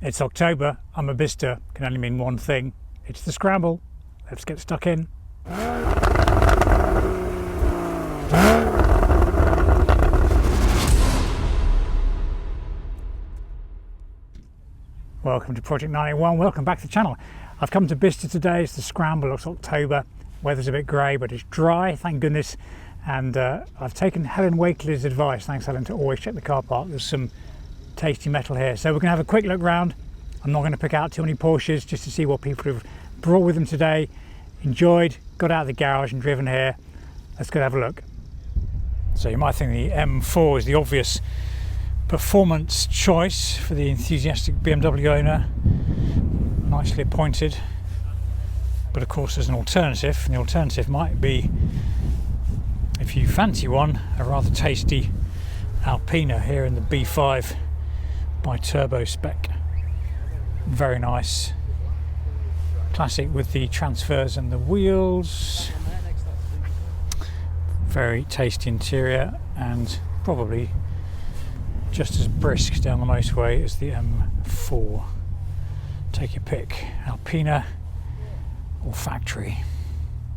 It's October. I'm a Bicester. Can only mean one thing. It's the scramble. Let's get stuck in. Welcome to Project 981. Welcome back to the channel. I've come to Bicester today. It's the scramble. It's October. Weather's a bit grey, but it's dry, thank goodness. And I've taken Helen Wakely's advice. Thanks, Helen, to always check the car park. There's some tasty metal here. So we're going to have a quick look round. I'm not going to pick out too many Porsches, just to see what people have brought with them today, enjoyed, got out of the garage and driven here. Let's go have a look. So you might think the M4 is the obvious performance choice for the enthusiastic BMW owner, nicely appointed, but of course there's an alternative, and the alternative might be, if you fancy one, a rather tasty Alpina here in the B5 by Turbo spec. Very nice, classic with the transfers and the wheels, very tasty interior, and probably just as brisk down the motorway as the M4. Take your pick, Alpina or factory.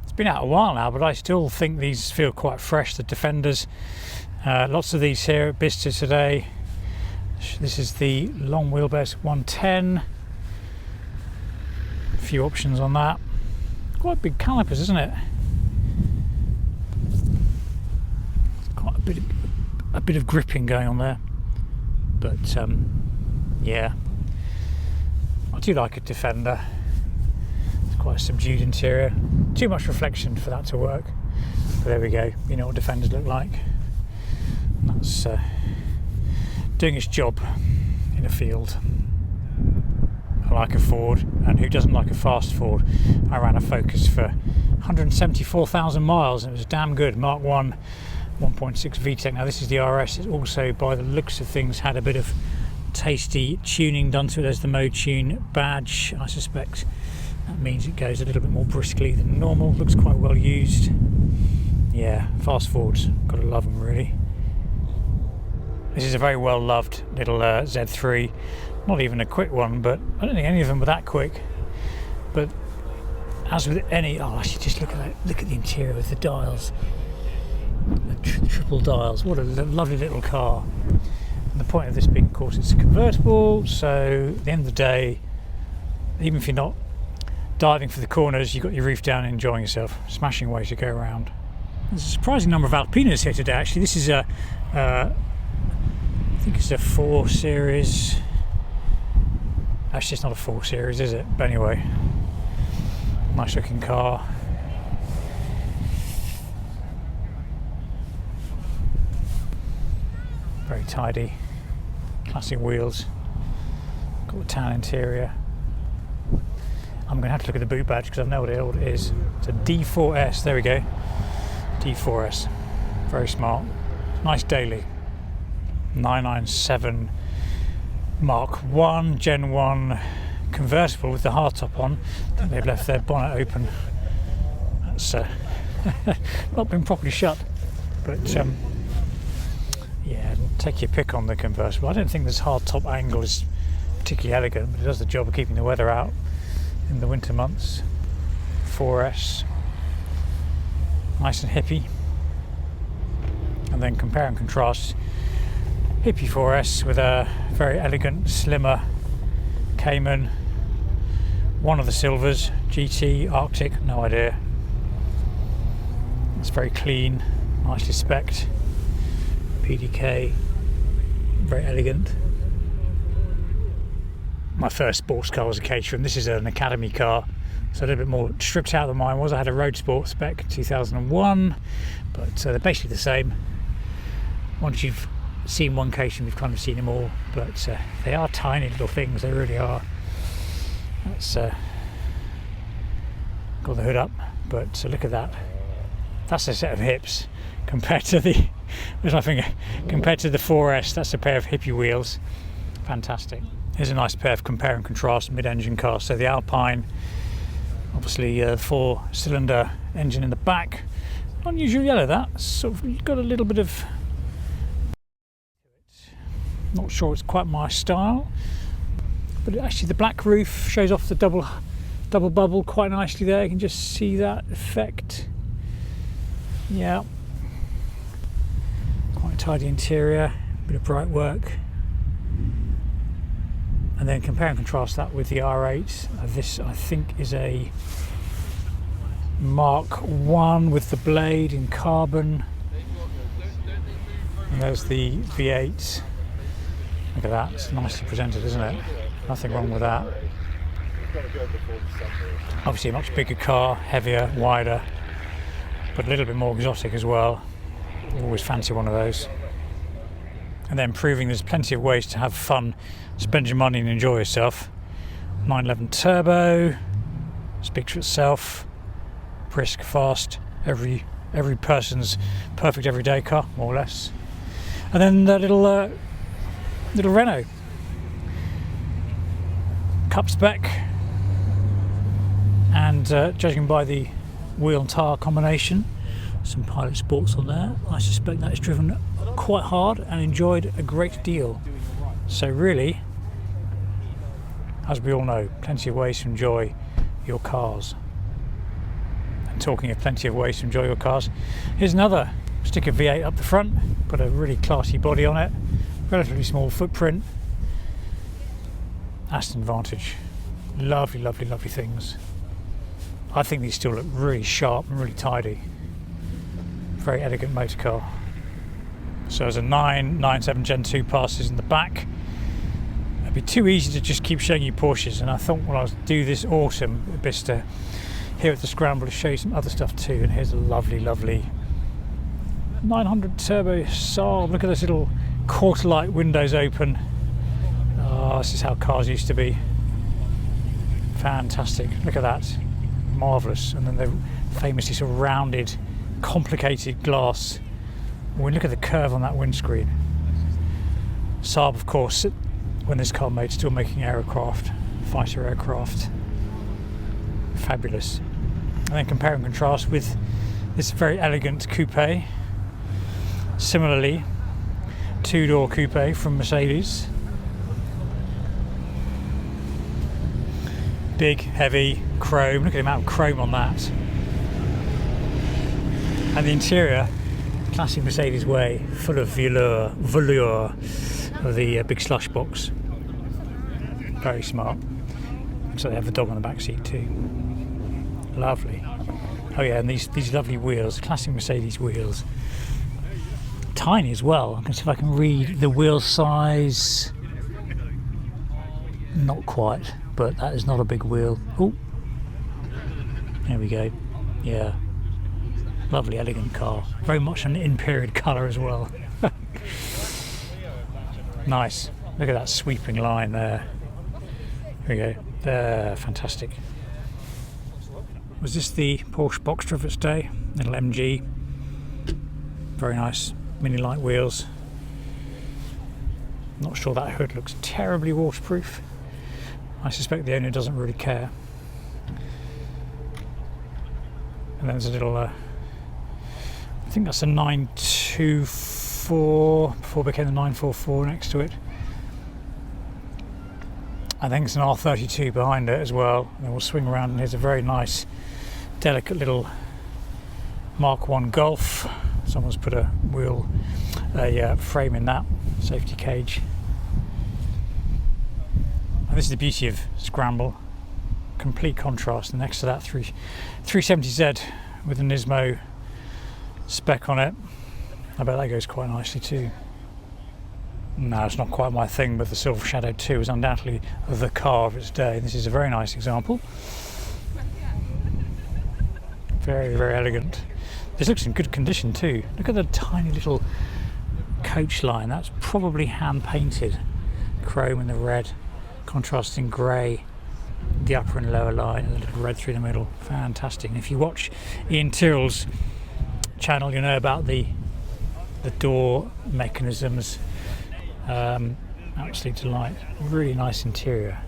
It's been out a while now, but I still think these feel quite fresh, the Defenders. Lots of these here at Bicester today. This is the long wheelbase 110. A few options on that. Quite big calipers, isn't it? Quite a bit of gripping going on there. But yeah, I do like a Defender. It's quite a subdued interior. Too much reflection for that to work. But there we go. You know what Defenders look like. That's doing its job in a field. I like a Ford, and who doesn't like a fast Ford? I ran a Focus for 174,000 miles, and it was damn good. Mark 1 1.6 VTEC. Now this is the RS. It's also, by the looks of things, had a bit of tasty tuning done to it. There's the Mode Tune badge. I suspect that means it goes a little bit more briskly than normal. Looks quite well used. Yeah, fast Fords, gotta love them really. This is a very well loved little Z3. Not even a quick one, but I don't think any of them were that quick. But as with any, oh, actually, just look at that. Look at the interior with the dials, the triple dials. What a lovely little car. And the point of this being, of course, it's a convertible. So at the end of the day, even if you're not diving for the corners, you've got your roof down and enjoying yourself. Smashing way to go around. There's a surprising number of Alpinas here today. Actually, this is a I think it's a 4 Series. Actually, it's not a 4 Series, is it? But anyway, nice looking car. Very tidy. Classic wheels. Got the tan interior. I'm going to have to look at the boot badge because I've no idea what it is. It's a D4S. There we go. D4S. Very smart. Nice daily. 997 Mark 1 Gen 1 convertible with the hardtop on. I think they've left their bonnet open. That's not been properly shut, but yeah, take your pick on the convertible. I don't think this hardtop angle is particularly elegant, but it does the job of keeping the weather out in the winter months. 4S, nice and hippie. And then compare and contrast hippie 4S with a very elegant, slimmer Cayman. One of the silvers, GT, Arctic, no idea. It's very clean, nicely spec'd. PDK, very elegant. My first sports car was a Caterham. This is an Academy car, so a little bit more stripped out than mine was. I had a Road Sport spec 2001, but they're basically the same. Once you've seen one Caterham, you've kind of seen them all, but they are tiny little things, they really are. That's got the hood up, but look at that. That's a set of hips compared to the, where's my finger? Compared to the 4S, that's a pair of hippie wheels. Fantastic. Here's a nice pair of compare and contrast mid-engine cars. So the Alpine, obviously 4-cylinder engine in the back. Unusual yellow, that sort of got a little bit of, not sure it's quite my style. But actually the black roof shows off the double bubble quite nicely there. You can just see that effect. Yeah, quite a tidy interior, bit of bright work. And then compare and contrast that with the R8. This I think is a Mark 1 with the blade in carbon. And there's the V8. Look at that, it's nicely presented, isn't it? Nothing wrong with that. Obviously a much bigger car, heavier, wider, but a little bit more exotic as well. Always fancy one of those. And then proving there's plenty of ways to have fun, spend your money and enjoy yourself. 911 turbo, speaks for itself, brisk, fast, every person's perfect everyday car, more or less. And then that little Renault, cup spec, and judging by the wheel and tyre combination, some Pilot Sports on there. I suspect that is driven quite hard and enjoyed a great deal. So really, as we all know, plenty of ways to enjoy your cars. And talking of plenty of ways to enjoy your cars, here's another. Stick a V8 up the front, put a really classy body on it, relatively small footprint. Aston Vantage, lovely, lovely, lovely things. I think these still look really sharp and really tidy. Very elegant motor car. So as a 997 Gen 2 passes in the back, it'd be too easy to just keep showing you Porsches, and I thought when I was do this autumn at Bicester here at the Scramble to show you some other stuff too. And here's a lovely, lovely 900 turbo Saab. Look at this little quarter light windows open. Oh, this is how cars used to be. Fantastic. Look at that. Marvellous. And then the famously sort of rounded, complicated glass. When we look at the curve on that windscreen. Saab, of course, when this car made, still making aircraft, fighter aircraft. Fabulous. And then compare and contrast with this very elegant coupe. Similarly, two-door coupe from Mercedes. Big, heavy, chrome. Look at the amount of chrome on that. And the interior, classic Mercedes way, full of velour of the big slush box. Very smart. Looks like they have a dog on the back seat too. Lovely. Oh yeah, and these lovely wheels, classic Mercedes wheels. Tiny as well. I can see if I can read the wheel size. Not quite, but that is not a big wheel. Oh, there we go. Yeah, lovely, elegant car. Very much an in-period colour as well. Nice. Look at that sweeping line there. There we go. There, fantastic. Was this the Porsche Boxster of its day? Little MG. Very nice. Mini light wheels. Not sure that hood looks terribly waterproof. I suspect the owner doesn't really care. And then there's a little, I think that's a 924 before it became the 944 next to it. I think it's an R32 behind it as well. And we'll swing around, and here's a very nice, delicate little Mark 1 Golf. Someone's put a frame in that safety cage. And this is the beauty of Scramble. Complete contrast. And next to that 370Z with a Nismo spec on it. I bet that goes quite nicely too. No, it's not quite my thing, but the Silver Shadow 2 is undoubtedly the car of its day. This is a very nice example. Very, very elegant. This looks in good condition too. Look at the tiny little coach line. That's probably hand painted. Chrome in the red, contrasting grey, the upper and lower line, and a little red through the middle. Fantastic. And if you watch Ian Tyrrell's channel, you know about the door mechanisms. Absolute delight. Really nice interior.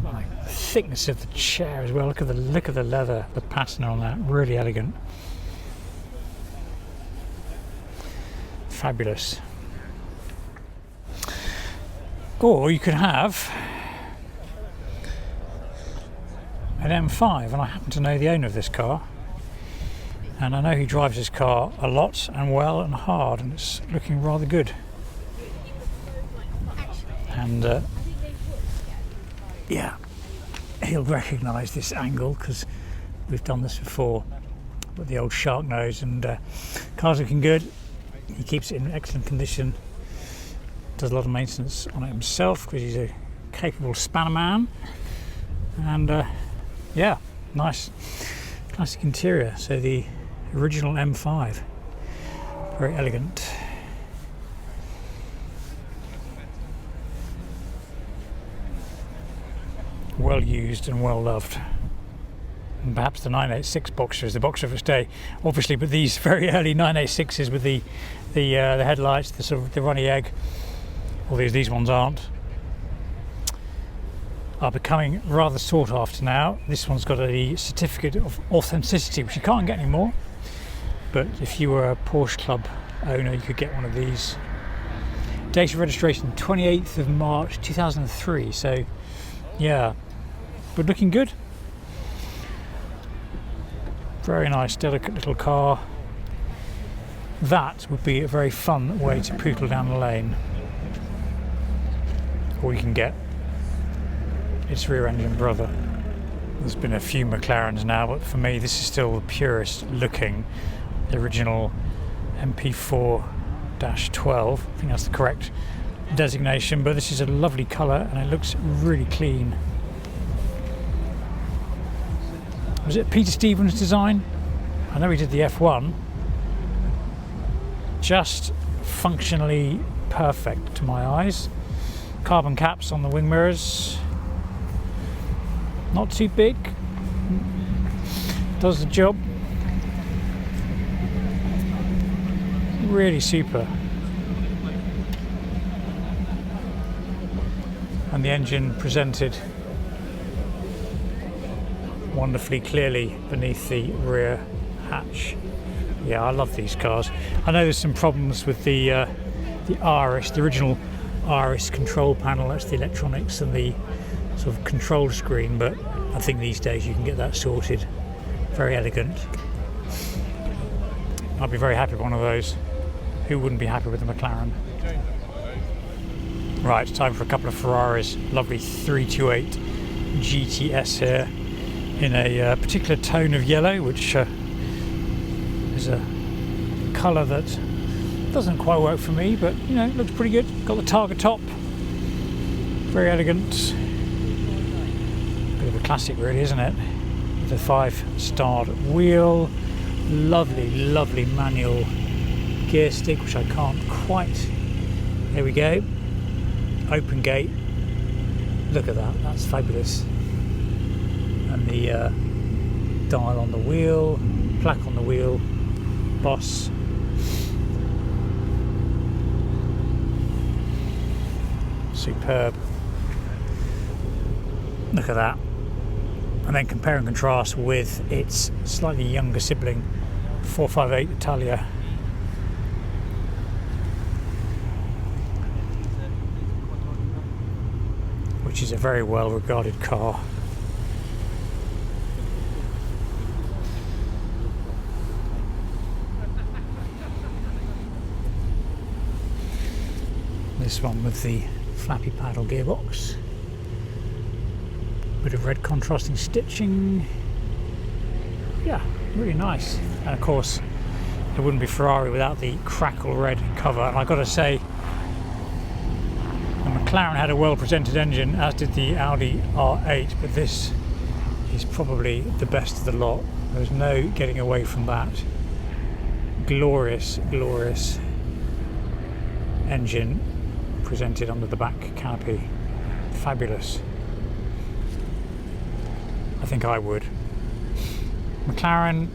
Like the thickness of the chair as well. Look at the leather, the pattern on that. Really elegant. Or you could have an M5, and I happen to know the owner of this car, and I know he drives his car a lot and well and hard, and it's looking rather good. And yeah, he'll recognise this angle because we've done this before with the old shark nose, and car's looking good. He keeps it in excellent condition, does a lot of maintenance on it himself because he's a capable spanner man, and yeah, nice classic interior. So the original M5, very elegant. Well used and well loved. And perhaps the 986 Boxer is the Boxer of its day, obviously, but these very early 986s with the headlights, the sort of the runny egg, all these ones aren't, are becoming rather sought after now. This one's got a certificate of authenticity, which you can't get anymore, but if you were a Porsche Club owner, you could get one of these. Date of registration 28th of March 2003, so yeah, but looking good. Very nice, delicate little car. That would be a very fun way to poodle down the lane. Or you can get its rear engine brother. There's been a few McLarens now, but for me this is still the purest looking, the original MP4-12. I think that's the correct designation, but this is a lovely colour and it looks really clean. Was it Peter Stevens' design? I know he did the F1. Just functionally perfect to my eyes. Carbon caps on the wing mirrors. Not too big. Does the job. Really super. And the engine presented wonderfully clearly beneath the rear hatch. Yeah, I love these cars. I know there's some problems with the Iris, the original Iris control panel. That's the electronics and the sort of control screen, but I think these days you can get that sorted. Very elegant. I'd be very happy with one of those. Who wouldn't be happy with a McLaren? Right, time for a couple of Ferraris. Lovely 328 GTS here in a particular tone of yellow, which is a colour that doesn't quite work for me, but you know, it looks pretty good. Got the Targa top, very elegant. Bit of a classic really, isn't it? With a 5-starred wheel, lovely manual gear stick, which I can't quite. There we go. Open gate. Look at that, that's fabulous. And the dial on the wheel, plaque on the wheel, Boss. Superb. Look at that. And then compare and contrast with its slightly younger sibling, 458 Italia. Which is a very well regarded car. This one with the flappy paddle gearbox. Bit of red contrasting stitching. Yeah, really nice. And of course, it wouldn't be Ferrari without the crackle red cover. And I've got to say, the McLaren had a well-presented engine, as did the Audi R8, but this is probably the best of the lot. There's no getting away from that. Glorious engine presented under the back canopy. Fabulous. I think I would. McLaren,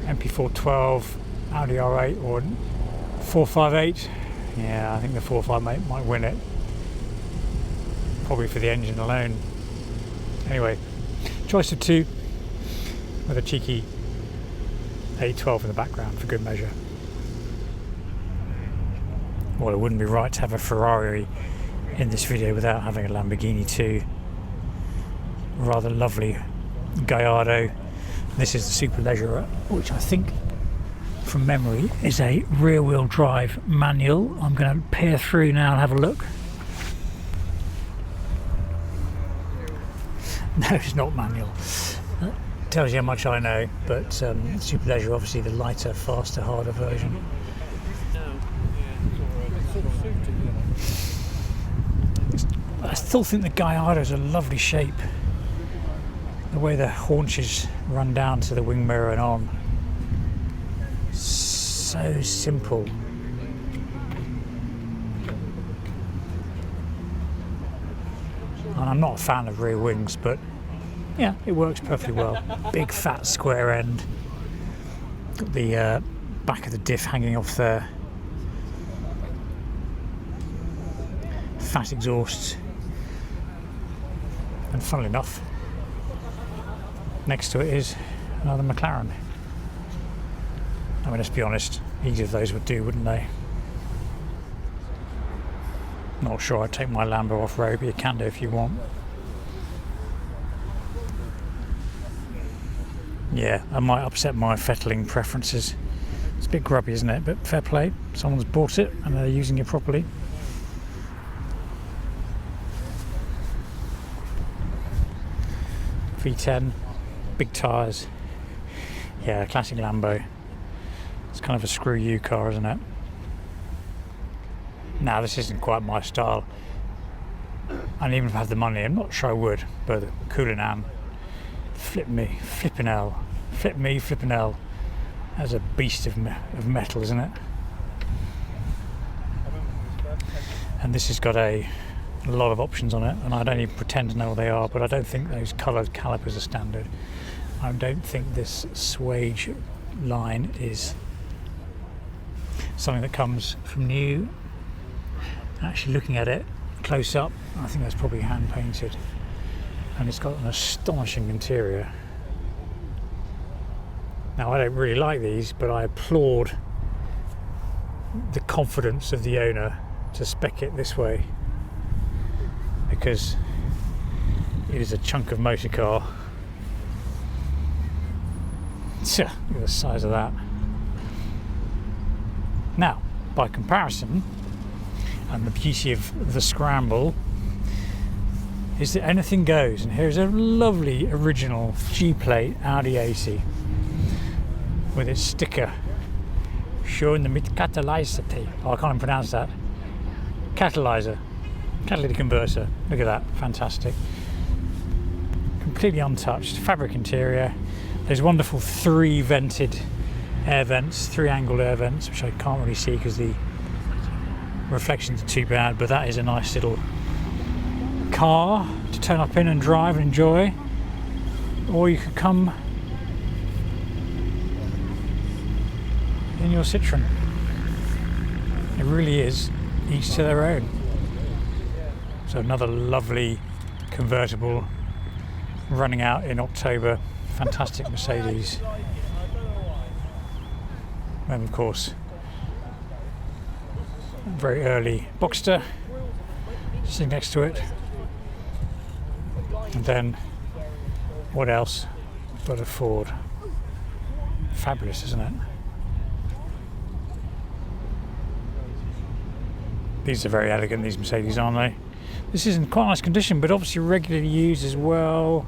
MP4-12, Audi R8 or 458. Yeah, I think the 458 might win it. Probably for the engine alone. Anyway, choice of two with a cheeky A12 in the background for good measure. Well, it wouldn't be right to have a Ferrari in this video without having a Lamborghini 2. Rather lovely Gallardo. This is the Super Leisure, which I think from memory is a rear wheel drive manual. I'm going to peer through now and have a look. No, it's not manual. That tells you how much I know, but Super Leisure, obviously the lighter, faster, harder version. I still think the Gallardo is a lovely shape. The way the haunches run down to the wing mirror and on. So simple. And I'm not a fan of rear wings, but yeah, it works perfectly well. Big fat square end. Got the back of the diff hanging off there. Fat exhausts. And funnily enough, next to it is another McLaren. I mean, let's be honest, either of those would do, wouldn't they? Not sure I'd take my Lambo off-road, but you can do if you want. Yeah, I might upset my fettling preferences. It's a bit grubby, isn't it? But fair play. Someone's bought it and they're using it properly. V10, big tyres. Yeah, classic Lambo. It's kind of a screw you car, isn't it? Now, this isn't quite my style. And even if I had the money, I'm not sure I would, but Cullinan, flipping hell. Flip me, flipping hell. That's a beast of metal, isn't it? And this has got a lot of options on it, and I don't even pretend to know what they are, but I don't think those coloured calipers are standard. I don't think this swage line is something that comes from new. Actually looking at it close up, I think that's probably hand painted, and it's got an astonishing interior. Now, I don't really like these, but I applaud the confidence of the owner to spec it this way, because it is a chunk of motor car. Look at the size of that. Now, by comparison, and the beauty of the Scramble is that anything goes, and here's a lovely original G-plate Audi 80 with its sticker showing the catalyzer. Oh, I can't even pronounce that. Catalyzer, catalytic converter. Look at that, fantastic. Completely untouched, fabric interior. There's wonderful 3 vented air vents, 3 angled air vents, which I can't really see because the reflections are too bad, but that is a nice little car to turn up in and drive and enjoy. Or you could come in your Citroen. It really is each to their own. So another lovely convertible running out in October. Fantastic Mercedes. And of course, very early Boxster sitting next to it. And then what else but a Ford? Fabulous, isn't it? These are very elegant, these Mercedes, aren't they? This is in quite nice condition, but obviously regularly used as well.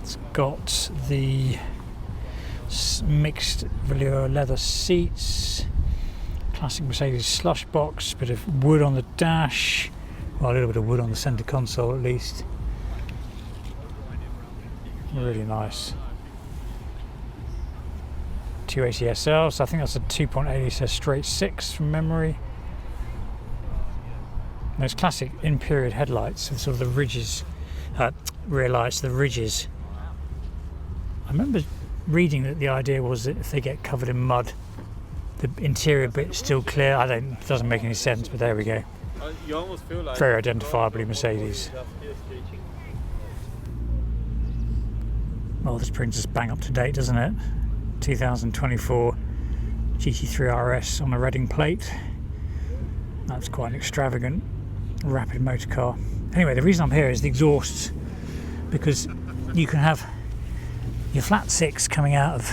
It's got the mixed velour leather seats, classic Mercedes slush box, bit of wood on the dash, well, a little bit of wood on the centre console at least. Really nice. 280 SL, so I think that's a 2.8 straight 6 from memory. Those classic in-period headlights with sort of the ridges, rear lights, the ridges. I remember reading that the idea was that if they get covered in mud, the interior bit's still clear. It doesn't make any sense, but there we go. You almost feel like very identifiably Mercedes. Well, this brings us bang up to date, doesn't it? 2024 GT3 RS on a Reading plate. That's quite an extravagant rapid motor car. Anyway, the reason I'm here is the exhausts, because you can have your flat six coming out of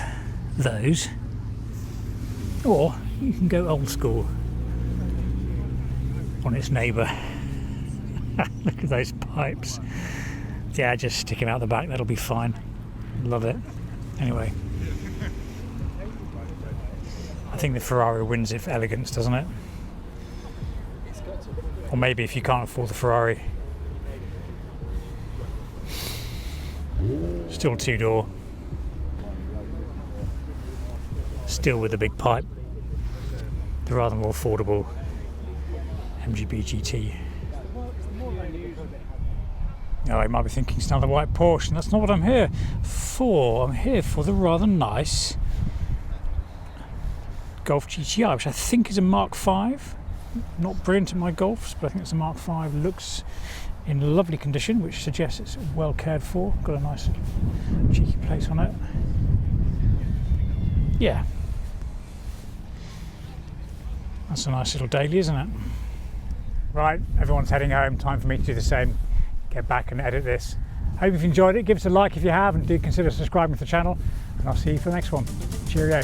those, or you can go old school on its neighbour. Look at those pipes. Yeah, just stick them out the back, that'll be fine. Love it. Anyway, I think the Ferrari wins it for elegance, doesn't it? Or maybe if you can't afford the Ferrari. Still two-door. Still with a big pipe. The rather more affordable MGB GT. Oh, you might be thinking it's another white Porsche, and that's not what I'm here for. I'm here for the rather nice Golf GTI, which I think is a Mark V. Not brilliant in my Golfs, but I think it's a Mark V. Looks in lovely condition, which suggests it's well cared for. Got a nice cheeky plate on it. Yeah. That's a nice little daily, isn't it? Right, everyone's heading home. Time for me to do the same. Get back and edit this. Hope you've enjoyed it. Give us a like if you have, and do consider subscribing to the channel. And I'll see you for the next one. Cheerio.